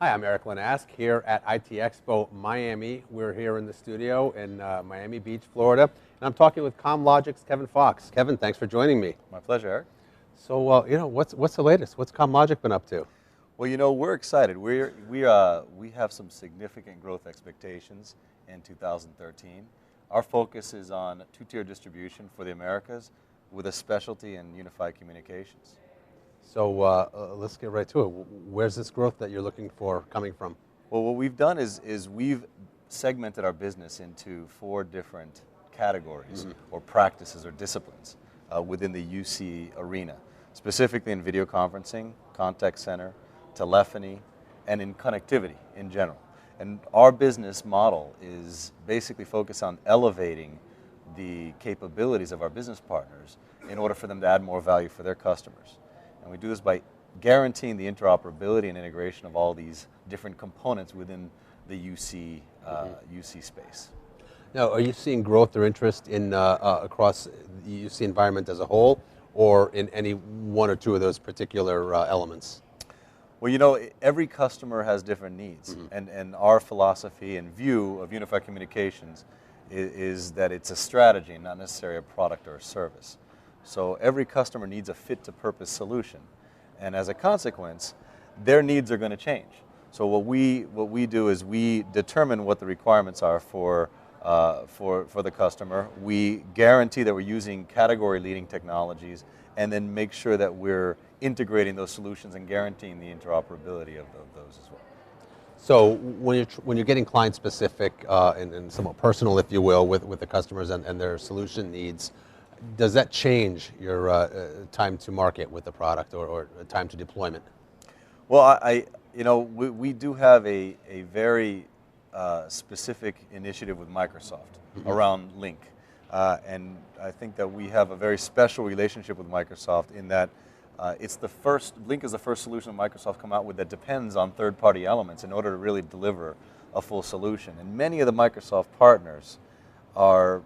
Hi, I'm Eric Lanask here at ITEXPO Miami. We're here in the studio in Miami Beach, Florida, and I'm talking with CommLogik's Kevin Fox. Kevin, thanks for joining me. My pleasure, Eric. So, what's the latest? What's CommLogik been up to? Well, we're excited. We have some significant growth expectations in 2013. Our focus is on two-tier distribution for the Americas with a specialty in unified communications. So let's get right to it. Where's this growth that you're looking for coming from? Well, what we've done is we've segmented our business into 4 different categories or practices or disciplines within the UC arena, specifically in video conferencing, contact center, telephony, and in connectivity in general. And our business model is basically focused on elevating the capabilities of our business partners in order for them to add more value for their customers. And we do this by guaranteeing the interoperability and integration of all these different components within the UC, UC space. Now, are you seeing growth or interest in across the UC environment as a whole, or in any one or two of those particular elements? Well, every customer has different needs, and our philosophy and view of unified communications is that it's a strategy, not necessarily a product or a service. So every customer needs a fit-to-purpose solution, and as a consequence, their needs are going to change. So what we do is we determine what the requirements are for the customer. We guarantee that we're using category-leading technologies, and then make sure that we're integrating those solutions and guaranteeing the interoperability of those as well. So when you're getting client-specific and somewhat personal, if you will, with the customers and their solution needs, does that change your time to market with the product or time to deployment? Well, we do have a very specific initiative with Microsoft around Link. And I think that we have a very special relationship with Microsoft in that Link is the first solution Microsoft come out with that depends on third-party elements in order to really deliver a full solution. And many of the Microsoft partners are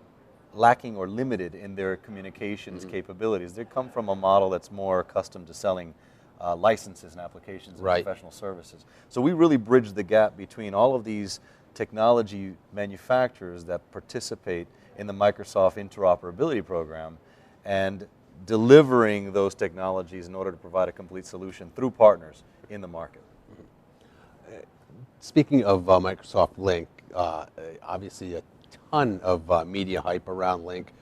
lacking or limited in their communications capabilities. They come from a model that's more accustomed to selling licenses and applications and professional services. So we really bridge the gap between all of these technology manufacturers that participate in the Microsoft interoperability program and delivering those technologies in order to provide a complete solution through partners in the market. Speaking of Microsoft Link, obviously a ton of media hype around Link.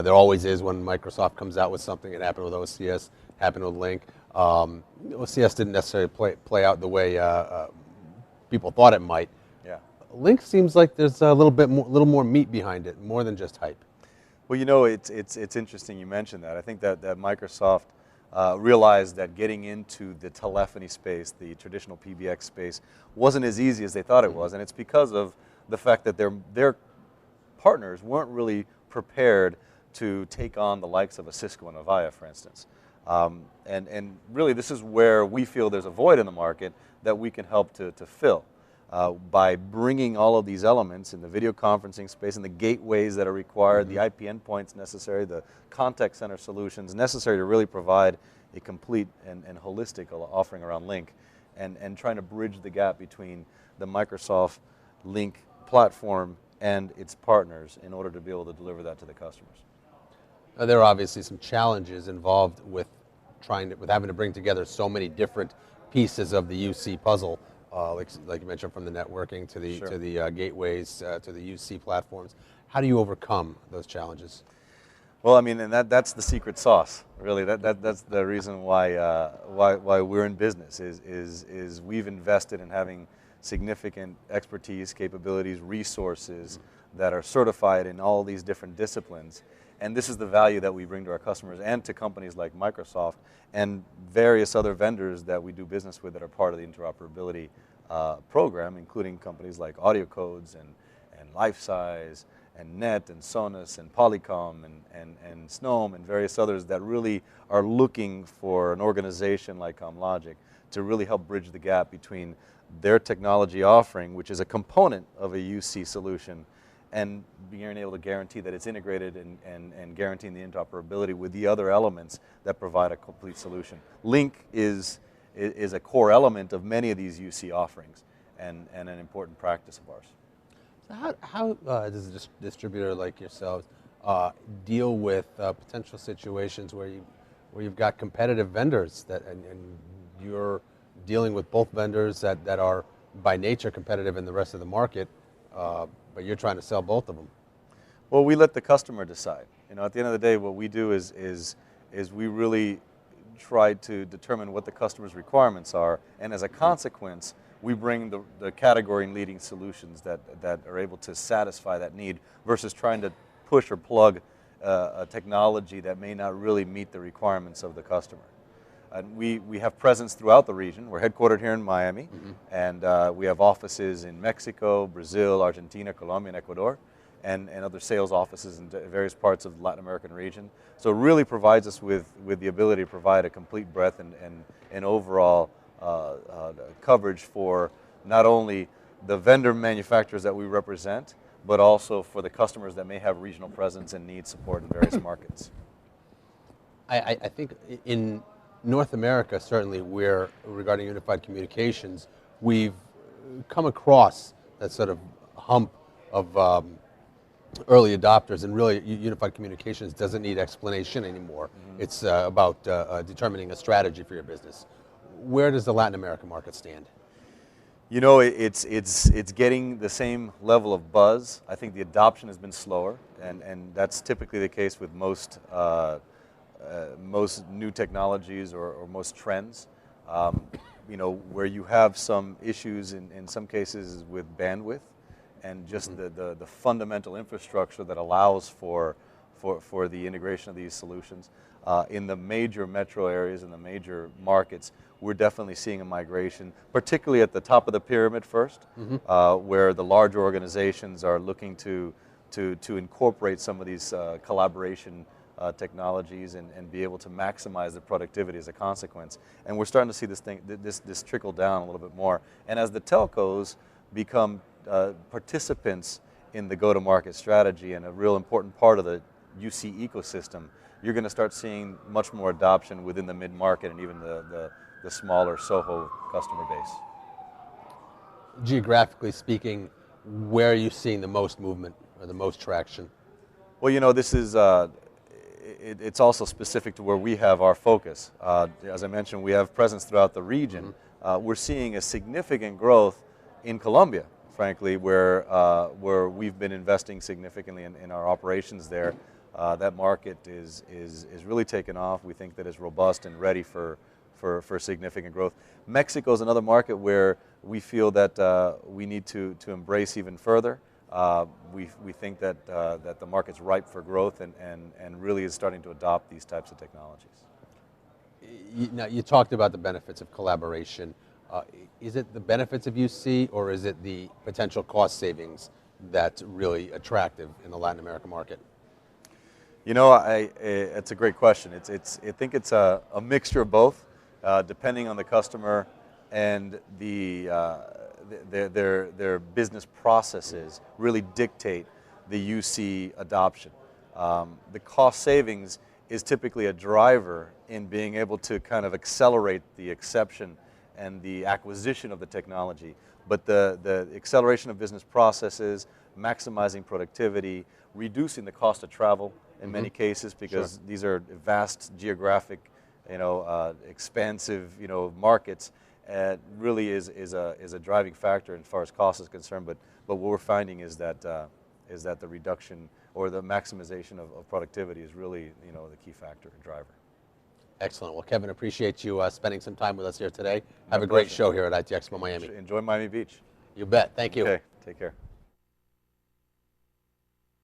There always is when Microsoft comes out with something. It happened with OCS, happened with Link. OCS didn't necessarily play out the way people thought it might. Yeah. Link seems like there's a little more meat behind it, more than just hype. Well, it's interesting you mentioned that. I think that Microsoft realized that getting into the telephony space, the traditional PBX space, wasn't as easy as they thought it was, and it's because of the fact that their partners weren't really prepared to take on the likes of a Cisco and Avaya, for instance. And really, this is where we feel there's a void in the market that we can help to fill. By bringing all of these elements in the video conferencing space and the gateways that are required, the IP endpoints necessary, the contact center solutions necessary to really provide a complete and holistic offering around Link, and trying to bridge the gap between the Microsoft Link platform and its partners in order to be able to deliver that to the customers. There are obviously some challenges involved with having to bring together so many different pieces of the UC puzzle. Like you mentioned, from the networking to the gateways to the UC platforms. How do you overcome those challenges? Well, I mean, and that's the secret sauce, really. That's the reason why we're in business. Is we've invested in having significant expertise, capabilities, resources that are certified in all these different disciplines. And this is the value that we bring to our customers and to companies like Microsoft and various other vendors that we do business with that are part of the interoperability program, including companies like Audio Codes and LifeSize and Net and Sonus and Polycom and Snome and various others that really are looking for an organization like CommLogik to really help bridge the gap between their technology offering, which is a component of a UC solution, and being able to guarantee that it's integrated and guaranteeing the interoperability with the other elements that provide a complete solution. Link is is a core element of many of these UC offerings and an important practice of ours. So how does a distributor like yourselves deal with potential situations where you've got competitive vendors and you're dealing with both vendors that are by nature competitive in the rest of the market, but you're trying to sell both of them? Well, we let the customer decide. At the end of the day, what we do is we really try to determine what the customer's requirements are, and as a consequence, we bring the category leading solutions that are able to satisfy that need versus trying to push or plug a technology that may not really meet the requirements of the customer. And we have presence throughout the region. We're headquartered here in Miami, and we have offices in Mexico, Brazil, Argentina, Colombia, and Ecuador, and other sales offices in various parts of the Latin American region. So it really provides us with the ability to provide a complete breadth and overall coverage for not only the vendor manufacturers that we represent, but also for the customers that may have regional presence and need support in various markets. I think in North America, certainly, where regarding unified communications, we've come across that sort of hump of early adopters, and really unified communications doesn't need explanation anymore. It's about determining a strategy for your business. Where does the Latin American market stand? It's getting the same level of buzz. I think the adoption has been slower, and that's typically the case with most new technologies or most trends. Where you have some issues in some cases with bandwidth and just the fundamental infrastructure that allows for the integration of these solutions. In the major metro areas, in the major markets, we're definitely seeing a migration, particularly at the top of the pyramid first, where the large organizations are looking to incorporate some of these collaboration technologies and be able to maximize the productivity as a consequence. And we're starting to see this trickle down a little bit more. And as the telcos become participants in the go-to-market strategy and a real important part of the UC ecosystem, you're going to start seeing much more adoption within the mid-market and even the smaller SOHO customer base. Geographically speaking, where are you seeing the most movement or the most traction? Well, this is it's also specific to where we have our focus. As I mentioned, we have presence throughout the region. We're seeing a significant growth in Colombia, frankly, where we've been investing significantly in our operations there. That market is really taken off. We think that it's robust and ready for significant growth. Mexico is another market where we feel that we need to embrace even further. We think that the market's ripe for growth and really is starting to adopt these types of technologies. Now, you talked about the benefits of collaboration. Is it the benefits of UC, or is it the potential cost savings that's really attractive in the Latin American market? It's a great question. I think it's a mixture of both, depending on the customer and their business processes really dictate the UC adoption. The cost savings is typically a driver in being able to kind of accelerate the exception and the acquisition of the technology. But the acceleration of business processes, maximizing productivity, reducing the cost of travel in many cases, because these are vast geographic, expansive, markets, really is a driving factor as far as cost is concerned. But what we're finding is that the reduction or the maximization of productivity is really, the key factor and driver. Excellent. Well, Kevin, appreciate you spending some time with us here today. Have a great show here at ITEXPO Miami. Enjoy Miami Beach. You bet. Thank you. Okay. Take care.